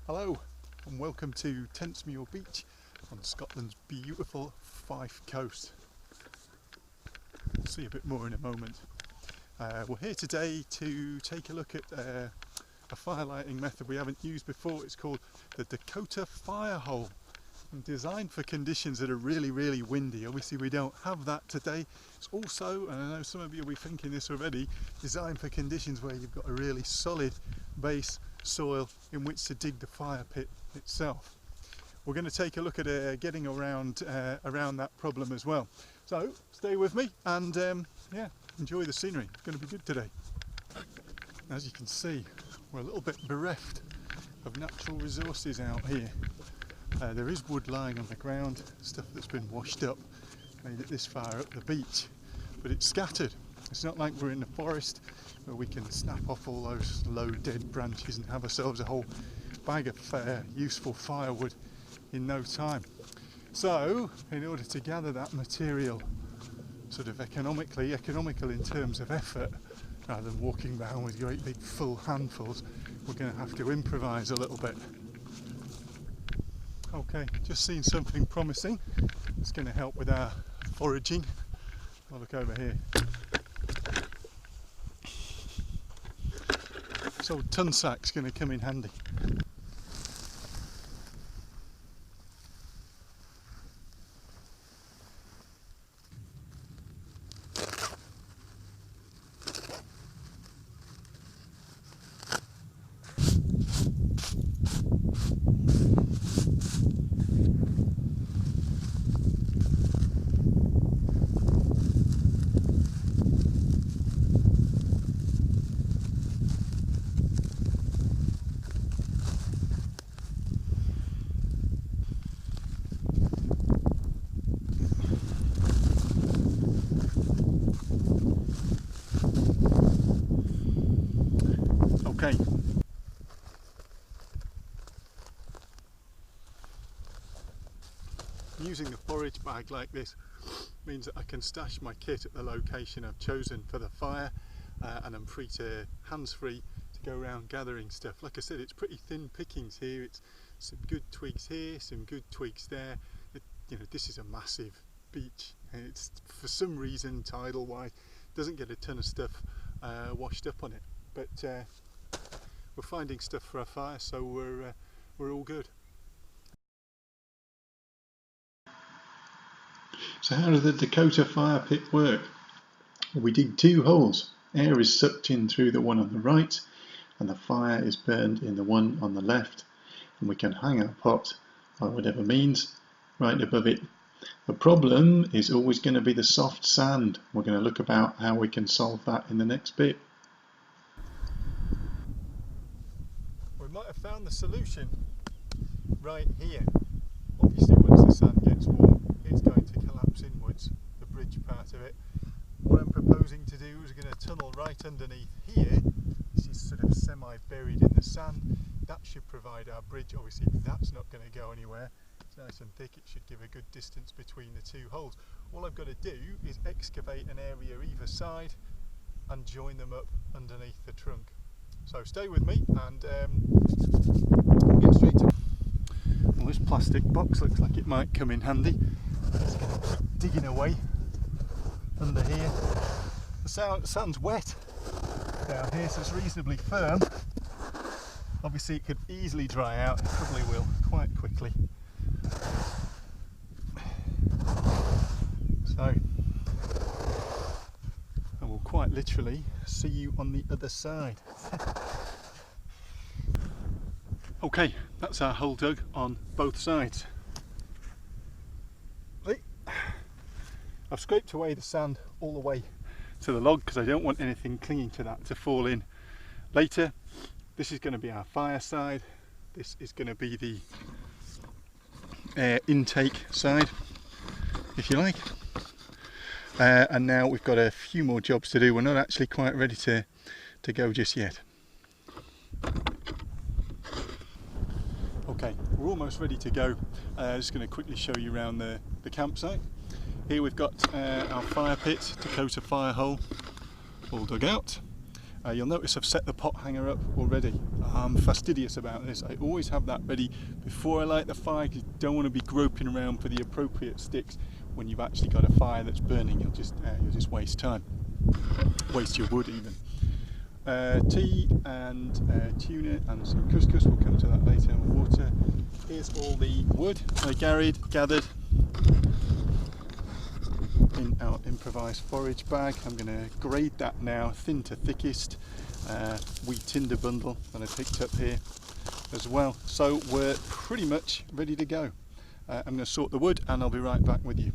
Hello and welcome to Tentsmuir Beach on Scotland's beautiful Fife coast. We'll see a bit more in a moment. We're here today to take a look at a fire lighting method we haven't used before. It's called the Dakota fire hole, and designed for conditions that are really windy. Obviously we don't have that today. It's also, and I know some of you will be thinking this already, designed for conditions where you've got a really solid base soil in which to dig the fire pit itself. We're going to take a look at getting around that problem as well. So stay with me and yeah, enjoy the scenery. It's going to be good today. As you can see, we're a little bit bereft of natural resources out here. There is wood lying on the ground, stuff that's been washed up, made it this far up the beach, but it's scattered. It's not like we're in the forest where we can snap off all those low dead branches and have ourselves a whole bag of useful firewood in no time. So in order to gather that material sort of economical in terms of effort, rather than walking down with great big full handfuls, we're going to have to improvise a little bit. Okay, just seen something promising. It's going to help with our foraging. I'll look over here. This old ton sack's going to come in handy. Okay. Using a forage bag like this means that I can stash my kit at the location I've chosen for the fire, and I'm hands-free to go around gathering stuff. Like I said, it's pretty thin pickings here. It's some good twigs here, some good twigs there. You know, this is a massive beach, and it's, for some reason, tidal wise, doesn't get a ton of stuff washed up on it, but we're finding stuff for our fire, so we're all good. So how does the Dakota fire pit work? We dig two holes. Air is sucked in through the one on the right, and the fire is burned in the one on the left, and we can hang our pot by whatever means right above it. The problem is always going to be the soft sand. We're going to look about how we can solve that in the next bit. We might have found the solution right here. Obviously once the sand gets warm, it's going to collapse inwards, the bridge part of it. What I'm proposing to do is we're going to tunnel right underneath here. This is sort of semi-buried in the sand. That should provide our bridge. Obviously that's not going to go anywhere. It's nice and thick, it should give a good distance between the two holes. All I've got to do is excavate an area either side and join them up underneath the trunk. So stay with me and we'll get straight to it. Well, this plastic box looks like it might come in handy. Just going to keep digging away under here. The sand's wet down here, so it's reasonably firm. Obviously it could easily dry out, it probably will quite quickly. So I will quite literally see you on the other side. Okay, that's our hole dug on both sides. I've scraped away the sand all the way to the log because I don't want anything clinging to that to fall in later. This is going to be our fire side. This is going to be the air intake side, if you like. And now we've got a few more jobs to do. We're not actually quite ready to go just yet. Okay, we're almost ready to go. Just going to quickly show you around the campsite. Here we've got our fire pit, Dakota fire hole, all dug out. You'll notice I've set the pot hanger up already. I'm fastidious about this. I always have that ready before I light the fire, because you don't want to be groping around for the appropriate sticks when you've actually got a fire that's burning. You'll just waste time, waste your wood even. Tea and tuna and some couscous, we'll come to that later, and water. Here's all the wood I gathered in our improvised forage bag. I'm going to grade that now, thin to thickest, wheat tinder bundle that I picked up here as well. So we're pretty much ready to go. I'm going to sort the wood and I'll be right back with you.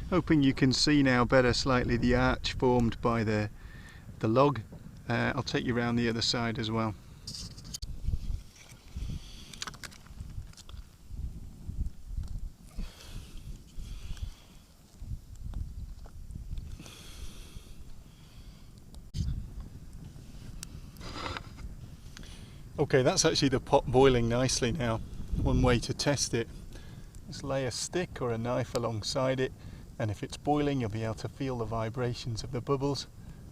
Hoping you can see now better slightly the arch formed by the log. I'll take you around the other side as well. Okay, that's actually the pot boiling nicely now. One way to test it, just lay a stick or a knife alongside it, and if it's boiling you'll be able to feel the vibrations of the bubbles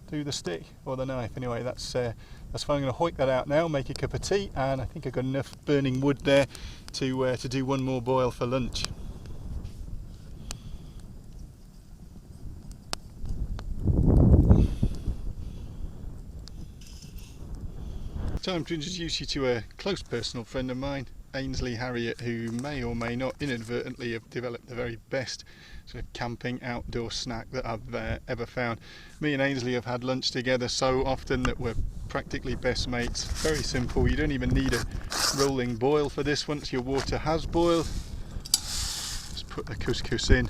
through the stick or the knife. Anyway, that's fine. I'm going to hoik that out now, make a cup of tea, and I think I've got enough burning wood there to do one more boil for lunch. Time to introduce you to a close personal friend of mine, Ainsley Harriott, who may or may not inadvertently have developed the very best sort of camping outdoor snack that I've ever found. Me and Ainsley have had lunch together so often that we're practically best mates. Very simple, you don't even need a rolling boil for this. Once your water has boiled, just put the couscous in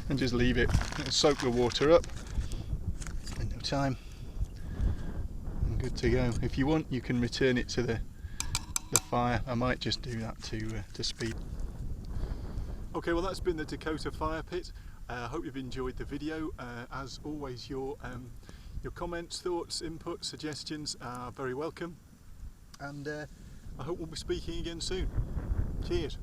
and just leave it. It'll soak the water up in no time and good to go. If you want, you can return it to the fire. I might just do that to speed. Okay, well that's been the Dakota fire pit. I hope you've enjoyed the video. As always, your comments, thoughts, input, suggestions are very welcome, and I hope we'll be speaking again soon. Cheers.